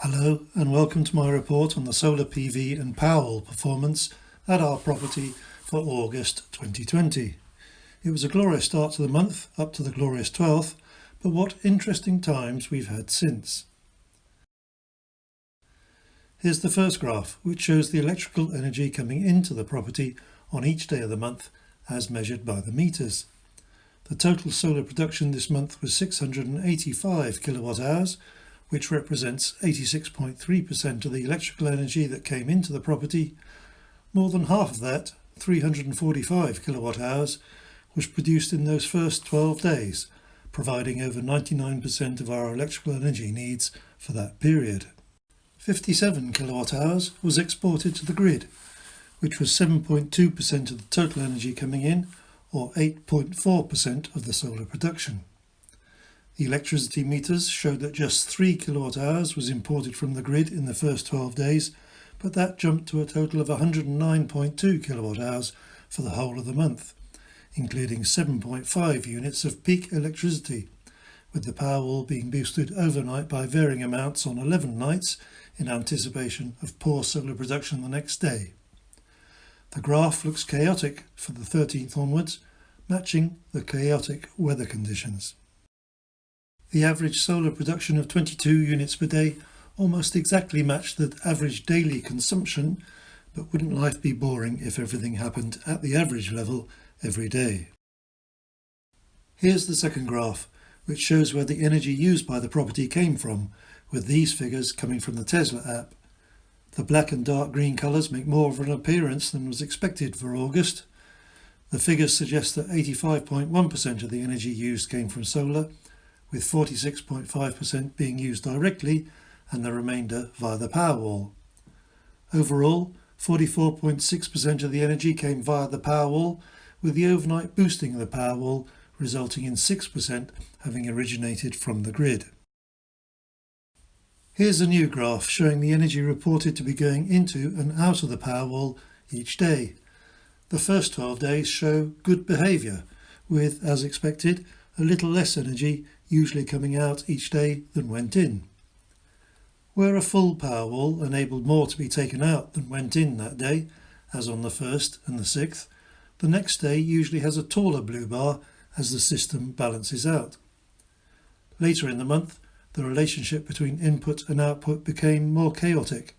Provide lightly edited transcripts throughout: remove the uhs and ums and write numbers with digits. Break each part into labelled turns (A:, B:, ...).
A: Hello and welcome to my report on the solar PV and Powerwall performance at our property for August 2020. It was a glorious start to the month, up to the glorious 12th, but what interesting times we've had since. Here's the first graph, which shows the electrical energy coming into the property on each day of the month as measured by the meters. The total solar production this month was 685 kilowatt hours, which represents 86.3% of the electrical energy that came into the property. More than half of that, 345 kilowatt hours, was produced in those first 12 days, providing over 99% of our electrical energy needs for that period. 57 kilowatt hours was exported to the grid, which was 7.2% of the total energy coming in, or 8.4% of the solar production. The electricity meters showed that just 3 kilowatt hours was imported from the grid in the first 12 days, but that jumped to a total of 109.2 kilowatt hours for the whole of the month, including 7.5 units of peak electricity, with the Powerwall being boosted overnight by varying amounts on 11 nights in anticipation of poor solar production the next day. The graph looks chaotic for the 13th onwards, matching the chaotic weather conditions. The average solar production of 22 units per day almost exactly matched the average daily consumption, but wouldn't life be boring if everything happened at the average level every day? Here's the second graph, which shows where the energy used by the property came from, with these figures coming from the Tesla app. The black and dark green colours make more of an appearance than was expected for August. The figures suggest that 85.1% of the energy used came from solar, with 46.5% being used directly and the remainder via the Powerwall. Overall, 44.6% of the energy came via the Powerwall, with the overnight boosting of the Powerwall resulting in 6% having originated from the grid. Here's a new graph showing the energy reported to be going into and out of the Powerwall each day. The first 12 days show good behaviour, with, as expected, a little less energy usually coming out each day than went in. Where a full Powerwall enabled more to be taken out than went in that day, as on the 1st and the 6th, the next day usually has a taller blue bar as the system balances out. Later in the month, the relationship between input and output became more chaotic.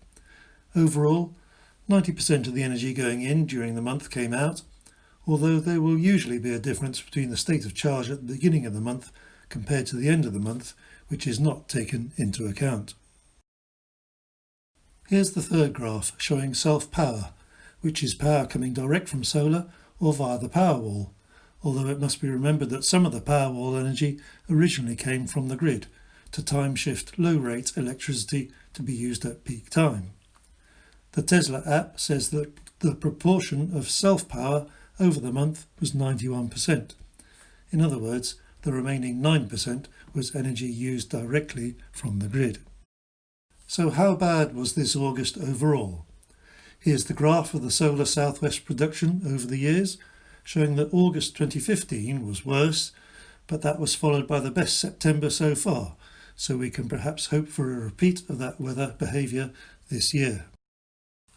A: Overall, 90% of the energy going in during the month came out, although there will usually be a difference between the state of charge at the beginning of the month compared to the end of the month, which is not taken into account. Here's the third graph showing self-power, which is power coming direct from solar or via the Powerwall, although it must be remembered that some of the Powerwall energy originally came from the grid to time-shift low-rate electricity to be used at peak time. The Tesla app says that the proportion of self-power over the month was 91%. In other words, the remaining 9% was energy used directly from the grid. So how bad was this August overall? Here's the graph of the solar southwest production over the years, showing that August 2015 was worse, but that was followed by the best September so far, so we can perhaps hope for a repeat of that weather behaviour this year.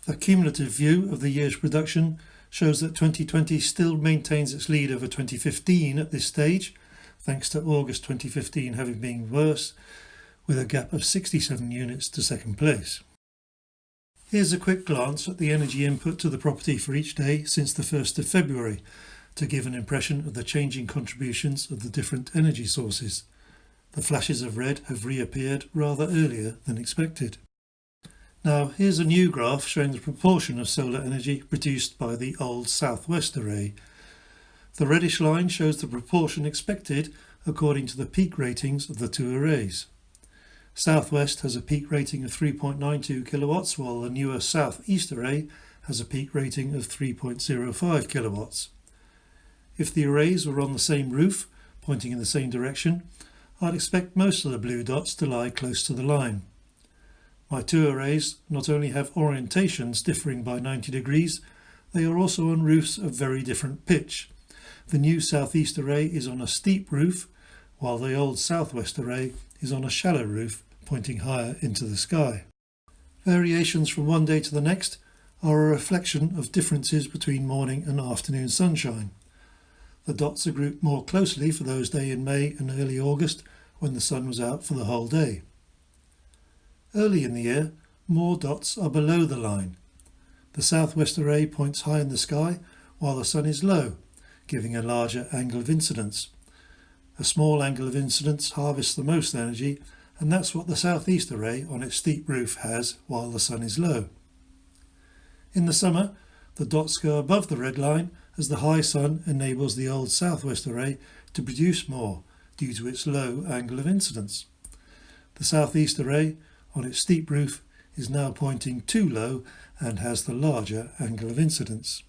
A: The cumulative view of the year's production shows that 2020 still maintains its lead over 2015 at this stage, thanks to August 2015 having been worse, with a gap of 67 units to second place. Here's a quick glance at the energy input to the property for each day since the 1st of February, to give an impression of the changing contributions of the different energy sources. The flashes of red have reappeared rather earlier than expected. Now here's a new graph showing the proportion of solar energy produced by the old southwest array. The reddish line shows the proportion expected according to the peak ratings of the two arrays. Southwest has a peak rating of 3.92 kilowatts, while the newer southeast array has a peak rating of 3.05 kilowatts. If the arrays were on the same roof, pointing in the same direction, I'd expect most of the blue dots to lie close to the line. My two arrays not only have orientations differing by 90 degrees, they are also on roofs of very different pitch. The new southeast array is on a steep roof, while the old southwest array is on a shallow roof pointing higher into the sky. Variations from one day to the next are a reflection of differences between morning and afternoon sunshine. The dots are grouped more closely for those days in May and early August when the sun was out for the whole day. Early in the year, more dots are below the line. The southwest array points high in the sky while the sun is low, giving a larger angle of incidence. A small angle of incidence harvests the most energy, and that's what the southeast array on its steep roof has while the sun is low. In the summer, the dots go above the red line as the high sun enables the old southwest array to produce more due to its low angle of incidence. The southeast array on its steep roof is now pointing too low and has the larger angle of incidence.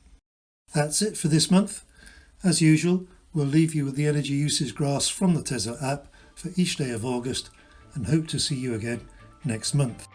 A: That's it for this month. As usual, we'll leave you with the energy usage graphs from the Tesla app for each day of August and hope to see you again next month.